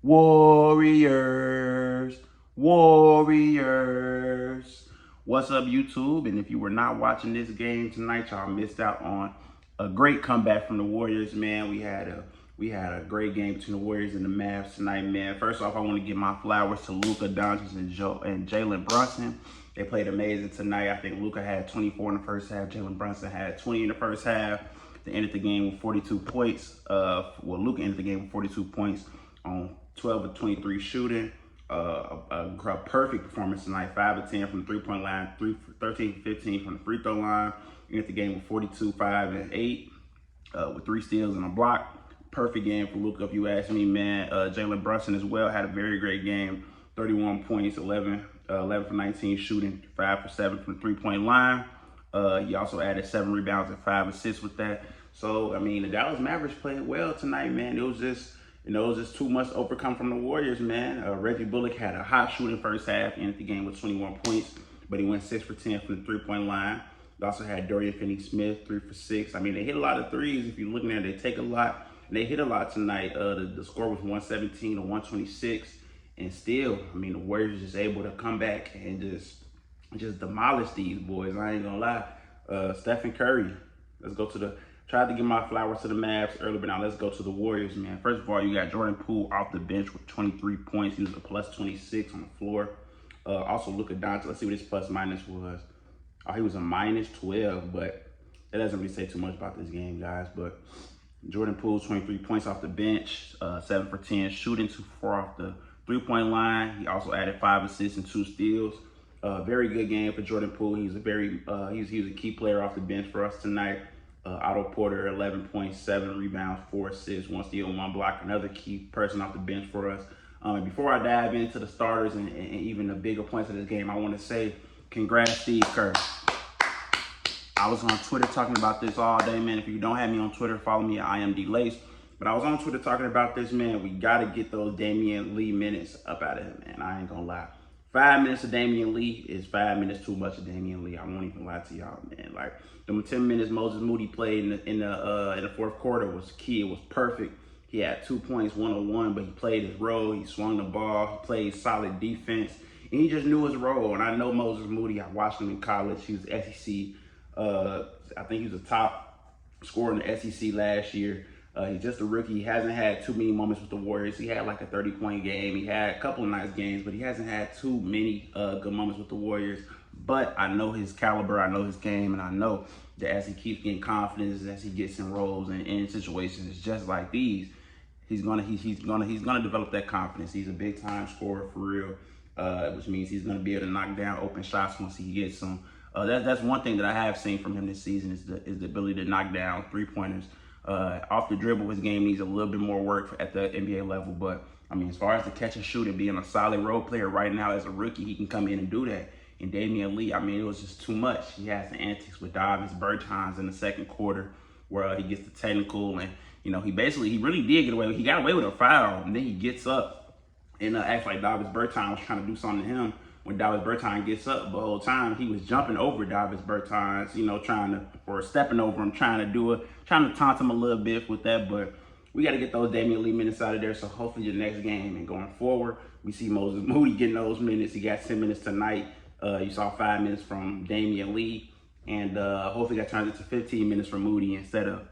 Warriors, Warriors. What's up, YouTube? And if you were not watching this game tonight, y'all missed out on a great comeback from the Warriors, man. We had a great game between the Warriors and the Mavs tonight, man. First off, I want to give my flowers to LUKA, and Jalen Brunson. They played amazing tonight. I think LUKA had 24 in the first half. Jalen Brunson had 20 in the first half. They ended the game with 42 points. LUKA ended the game with 42 points on 12 of 23 shooting. A perfect performance tonight. 5 of 10 from the three-point line, 13 of 15 from the free throw line. Ended the game with 42, 5, and 8 with 3 steals and a block. Perfect game for LUKA, if you ask me, man. Jalen Brunson as well had a very great game. 31 points, 11 for 19 shooting, 5 for 7 from the three-point line. He also added 7 rebounds and 5 assists with that. So, I mean, the Dallas Mavericks played well tonight, man. It was just too much to overcome from the Warriors, man. Reggie Bullock had a hot shooting first half, ended the game with 21 points, but he went 6 for 10 from the three-point line. They also had Dorian Finney-Smith, 3 for 6. I mean, they hit a lot of threes. If you're looking at it, they take a lot. And they hit a lot tonight. The score was 117 to 126. And still, I mean, the Warriors just able to come back and just demolish these boys. I ain't gonna lie. Steph Curry. Let's go to the... Tried to give my flowers to the Mavs earlier, but now let's go to the Warriors, man. First of all, you got Jordan Poole off the bench with 23 points. He was a plus 26 on the floor. Also, LUKA Doncic. Let's see what his plus minus was. Oh, he was a minus 12, but that doesn't really say too much about this game, guys. But Jordan Poole, 23 points off the bench, 7 for 10 shooting, 2 for 4 off the three-point line. He also added 5 assists and 2 steals. Very good game for Jordan Poole. He's a key player off the bench for us tonight. Otto Porter, 11 points, 7 rebounds, 4 assists, 1 steal, 1 block. Another key person off the bench for us. Before I dive into the starters and even the bigger points of this game, I want to say congrats, Steph Curry. I was on Twitter talking about this all day, man. If you don't have me on Twitter, follow me at IMDLace. But I was on Twitter talking about this, man. We got to get those Damian Lee minutes up out of him, man. I ain't going to lie. 5 minutes of Damian Lee is 5 minutes too much of Damian Lee. I won't even lie to y'all, man. Like, the 10 minutes Moses Moody played in the fourth quarter was key. It was perfect. He had 2 points, 1-on-1, but he played his role. He swung the ball. He played solid defense. And he just knew his role. And I know Moses Moody. I watched him in college. He was SEC. I think he was a top scorer in the SEC last year. He's just a rookie. He hasn't had too many moments with the Warriors. He had like a 30-point game. He had a couple of nice games, but he hasn't had too many good moments with the Warriors. But I know his caliber, I know his game, and I know that as he keeps getting confidence, as he gets in roles and in situations just like these, he's gonna develop that confidence. He's a big-time scorer for real, which means he's gonna be able to knock down open shots once he gets them. That's one thing that I have seen from him this season is the ability to knock down three-pointers. Off the dribble, his game needs a little bit more work at the NBA level. But, I mean, as far as the catch and shoot and being a solid role player right now as a rookie, he can come in and do that. And Damian Lee, I mean, it was just too much. He has the antics with Davis Bertans in the second quarter where he gets the technical. And, you know, he really did get away with it. He got away with a foul. And then he gets up and acts like Davis Bertans was trying to do something to him. When Davis Bertans gets up, the whole time he was jumping over Davis Bertans, you know, stepping over him, trying to taunt him a little bit with that. But we got to get those Damian Lee minutes out of there. So hopefully the next game and going forward, we see Moses Moody getting those minutes. He got 10 minutes tonight. You saw 5 minutes from Damian Lee, and hopefully that turns into 15 minutes from Moody instead of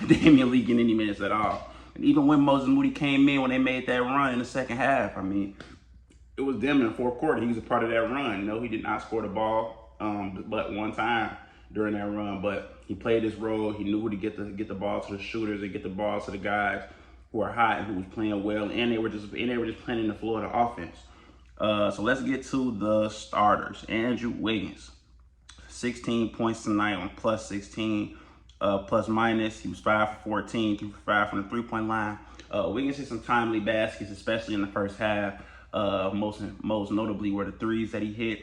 Damian Lee getting any minutes at all. And even when Moses Moody came in, when they made that run in the second half, I mean, it was them in the fourth quarter. He was a part of that run. No, he did not score the ball, but one time during that run. But he played his role. He knew to get the ball to the shooters and get the ball to the guys who are hot and who was playing well. And they were just playing the floor of the offense. So let's get to the starters. Andrew Wiggins, 16 points tonight on plus 16, plus minus. He was 5 for 14, 2 for 5 from the three-point line. Wiggins hit some timely baskets, especially in the first half. Most notably were the threes that he hit.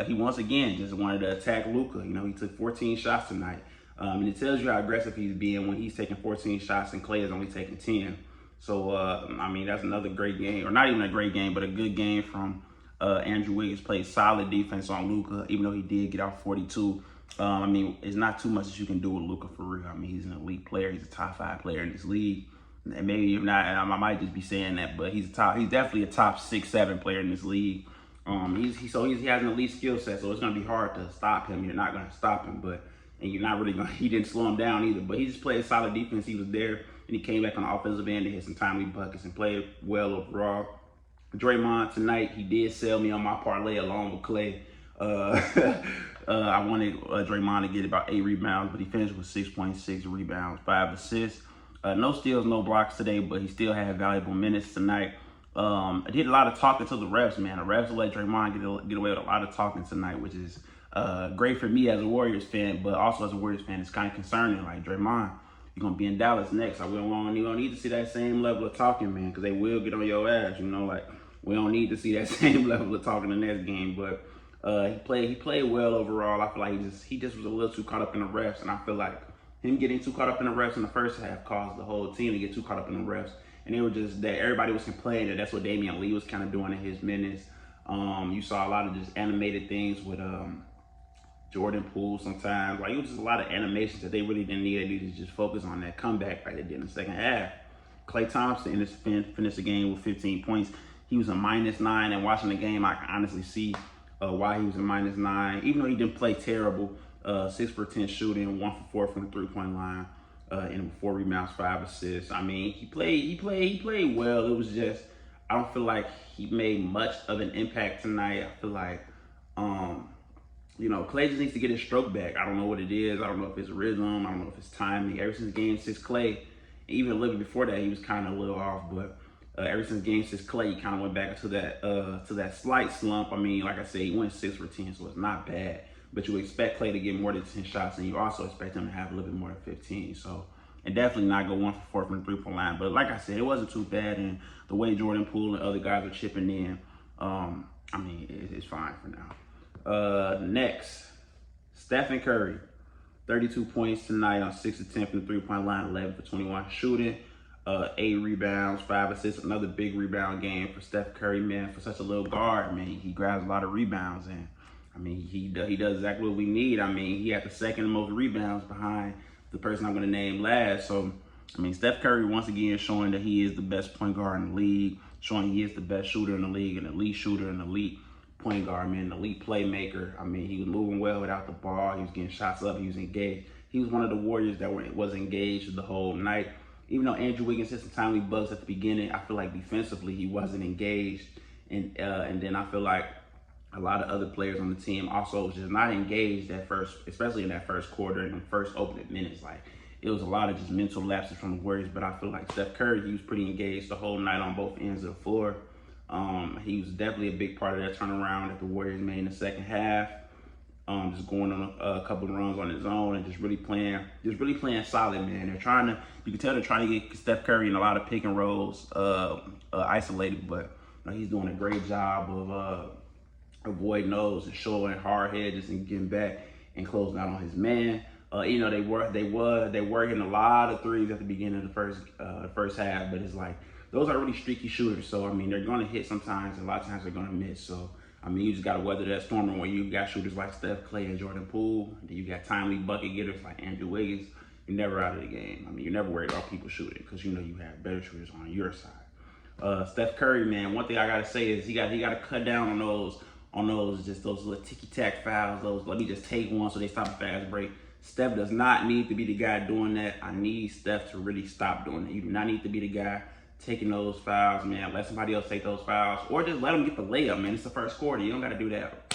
He once again just wanted to attack LUKA. You know, he took 14 shots tonight. And it tells you how aggressive he's being when he's taking 14 shots and Klay is only taking 10. So, I mean, that's another great game, or not even a great game, but a good game from Andrew Wiggins. Played solid defense on LUKA, even though he did get out 42. I mean, it's not too much that you can do with LUKA for real. I mean, he's an elite player. He's a top 5 player in this league. And maybe if not, I might just be saying that, but he's definitely a top 6-7 player in this league. He has an elite skill set, so it's gonna be hard to stop him. You're not gonna stop him, and you're not really gonna. He didn't slow him down either, but he just played solid defense. He was there, and he came back on the offensive end to hit some timely buckets and played well overall. Draymond tonight, he did sell me on my parlay along with Clay. I wanted Draymond to get about 8 rebounds, but he finished with 6.6 rebounds, 5 assists. No steals, no blocks today, but he still had valuable minutes tonight. I did a lot of talking to the refs, man. The refs let Draymond get away with a lot of talking tonight, which is great for me as a Warriors fan, but also as a Warriors fan, it's kind of concerning. Like, Draymond, you're going to be in Dallas next. We don't need to see that same level of talking, man, because they will get on your ass, you know, like, we don't need to see that same level of talking in the next game, but he played well overall. I feel like he just was a little too caught up in the refs, and I feel like him getting too caught up in the refs in the first half caused the whole team to get too caught up in the refs, and they were just that everybody was complaining that that's what Damian Lee was kind of doing in his minutes. You saw a lot of just animated things with Jordan Poole sometimes. Like, it was just a lot of animations that they really didn't need. They needed to just focus on that comeback like they did in the second half. Klay Thompson finished the game with 15 points. He was a -9, and watching the game, I can honestly see why he was a -9. Even though he didn't play terrible, 6 for 10 shooting, 1 for 4 from the 3-point line, and 4 rebounds, 5 assists. I mean, he played well. It was just, I don't feel like he made much of an impact tonight. I feel like, you know, Klay just needs to get his stroke back. I don't know what it is. I don't know if it's rhythm. I don't know if it's timing. Ever since game 6, Klay, even a little bit before that, he was kind of a little off, but ever since game 6, Klay, he kind of went back to that slight slump. I mean, like I said, he went 6 for 10, so it's not bad. But you expect Klay to get more than 10 shots, and you also expect him to have a little bit more than 15. So, and definitely not go 1 for 4 from the 3-point line. But like I said, it wasn't too bad, and the way Jordan Poole and other guys are chipping in, I mean, it's fine for now. Next, Steph Curry, 32 points tonight on 6 of 10 from the 3-point line, 11 for 21 shooting. 8 rebounds, 5 assists, another big rebound game for Steph Curry, man. For such a little guard, man, he grabs a lot of rebounds, and I mean, he does exactly what we need. I mean, he had the second most rebounds behind the person I'm going to name last. So, I mean, Steph Curry, once again, showing that he is the best point guard in the league, showing he is the best shooter in the league, an elite shooter, an elite point guard, man, an elite playmaker. I mean, he was moving well without the ball. He was getting shots up. He was engaged. He was one of the Warriors that was engaged the whole night. Even though Andrew Wiggins hit some timely bucks at the beginning, I feel like defensively he wasn't engaged. And then I feel like a lot of other players on the team also was just not engaged at first, especially in that first quarter and the first opening minutes. Like, it was a lot of just mental lapses from the Warriors, but I feel like Steph Curry, he was pretty engaged the whole night on both ends of the floor. He was definitely a big part of that turnaround that the Warriors made in the second half. Just going on a couple of runs on his own and just really playing solid, man. You can tell they're trying to get Steph Curry in a lot of pick and rolls, isolated, but you know, he's doing a great job of avoiding those and showing hard heads and getting back and closing out on his man. You know, they were hitting a lot of threes at the beginning of the first half, but it's like those are really streaky shooters. So I mean, they're going to hit sometimes, and a lot of times they're going to miss. So I mean, you just got to weather that storm. And when you got shooters like Steph, Klay, and Jordan Poole, then you got timely bucket getters like Andrew Wiggins, you're never out of the game. I mean, you're never worried about people shooting because you know you have better shooters on your side. Steph Curry, man, one thing I got to say is he got to cut down on those little ticky-tack fouls. Those, let me just take one so they stop a fast break. Steph does not need to be the guy doing that. I need Steph to really stop doing that. You do not need to be the guy taking those fouls, man. Let somebody else take those fouls, or just let them get the layup, man. It's the first quarter. You don't got to do that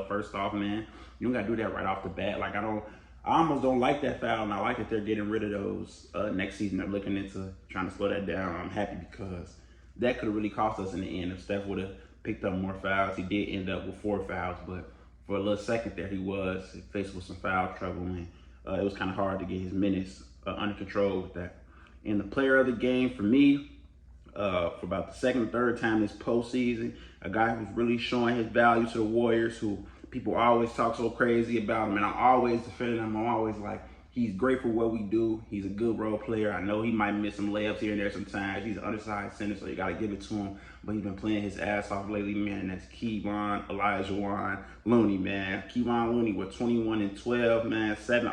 first off, man. You don't got to do that right off the bat. Like, I almost don't like that foul, and I like that they're getting rid of those next season. They're looking into trying to slow that down. I'm happy because that could have really cost us in the end if Steph would have picked up more fouls. He did end up with 4 fouls, but for a little second there, he was faced with some foul trouble, and it was kind of hard to get his minutes under control with that. And the player of the game for me, for about the second or third time this postseason, a guy who's really showing his value to the Warriors, who people always talk so crazy about him, and I'm always defending him. I'm always like, he's great for what we do. He's a good role player. I know he might miss some layups here and there sometimes. He's an undersized center, so you got to give it to him. But he's been playing his ass off lately, man. That's Kevon, OLAJUWON, Looney, man. Kevon Looney with 21 and 12, man. 5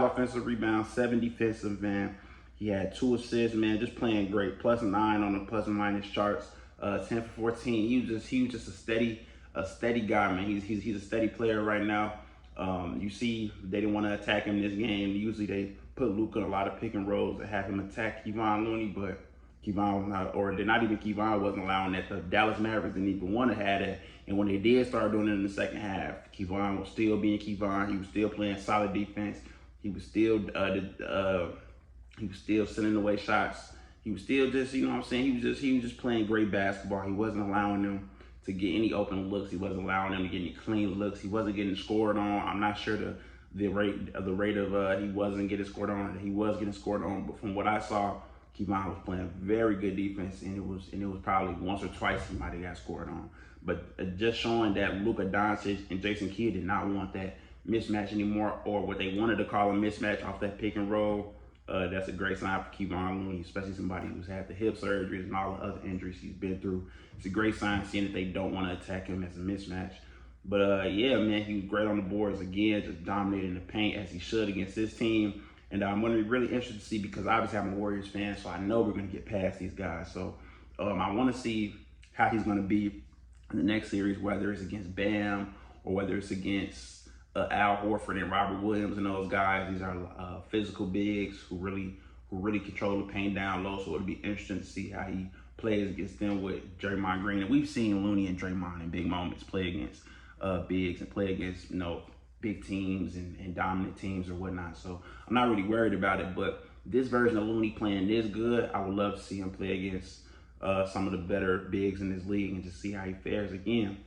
offensive rebounds, 7 defensive, man. He had 2 assists, man, just playing great. +9 on the plus and minus charts. 10 for 14. He was just a steady guy, man. He's a steady player right now. You see, they didn't want to attack him this game. Usually they put LUKA in a lot of pick and rolls and have him attack Kevon Looney, but Kevon was not, or not even Kevon wasn't allowing that. The Dallas Mavericks didn't even want to have that. And when they did start doing it in the second half, Kevon was still being Kevon. He was still playing solid defense. He was still sending away shots. He was still just, you know what I'm saying? He was just playing great basketball. He wasn't allowing them to get any open looks. He wasn't allowing them to get any clean looks. He wasn't getting scored on. I'm not sure the rate of he wasn't getting scored on. He was getting scored on, but from what I saw, Kevon was playing very good defense, and it was probably once or twice he might have got scored on. But just showing that Luka Doncic and Jason Kidd did not want that mismatch anymore, or what they wanted to call a mismatch off that pick and roll. That's a great sign for Kevon Looney, especially somebody who's had the hip surgeries and all the other injuries he's been through. It's a great sign seeing that they don't want to attack him as a mismatch. But yeah, man, he was great on the boards again, just dominating the paint as he should against his team. And I'm going to be really interested to see, because obviously I'm a Warriors fan, so I know we're going to get past these guys. So I want to see how he's going to be in the next series, whether it's against Bam or whether it's against Al Horford and Robert Williams and those guys. These are physical bigs who really control the paint down low. So it'll be interesting to see how he plays against them with Draymond Green. And we've seen Looney and Draymond in big moments play against bigs and play against, big teams and dominant teams or whatnot. So I'm not really worried about it. But this version of Looney playing this good, I would love to see him play against some of the better bigs in this league and just see how he fares again.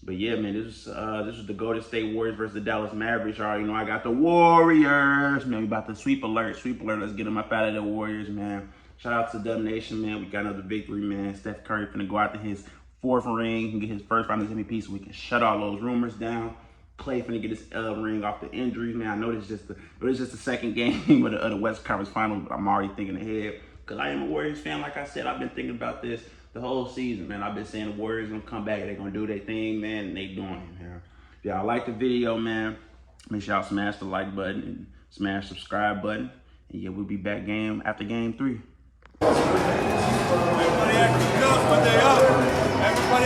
But yeah, man, this was the Golden State Warriors versus the Dallas Mavericks. You already know I got the Warriors, man. We about to sweep alert. Let's get them up out of the Warriors, man. Shout out to Dub Nation, man. We got another victory, man. Steph Curry finna go out to his 4th ring and get his first Finals MVP, so we can shut all those rumors down. Clay finna get his ring off the injuries, man. I know it's just the second game of the West Conference Finals, but I'm already thinking ahead, because I am a Warriors fan. Like I said, I've been thinking about this the whole season, man. I've been saying the Warriors gonna come back, they're gonna do their thing, man, and they doing it, man. If y'all like the video, man, make sure y'all smash the like button and smash the subscribe button. And yeah, we'll be back after game 3. Everybody acting up, but they up. Everybody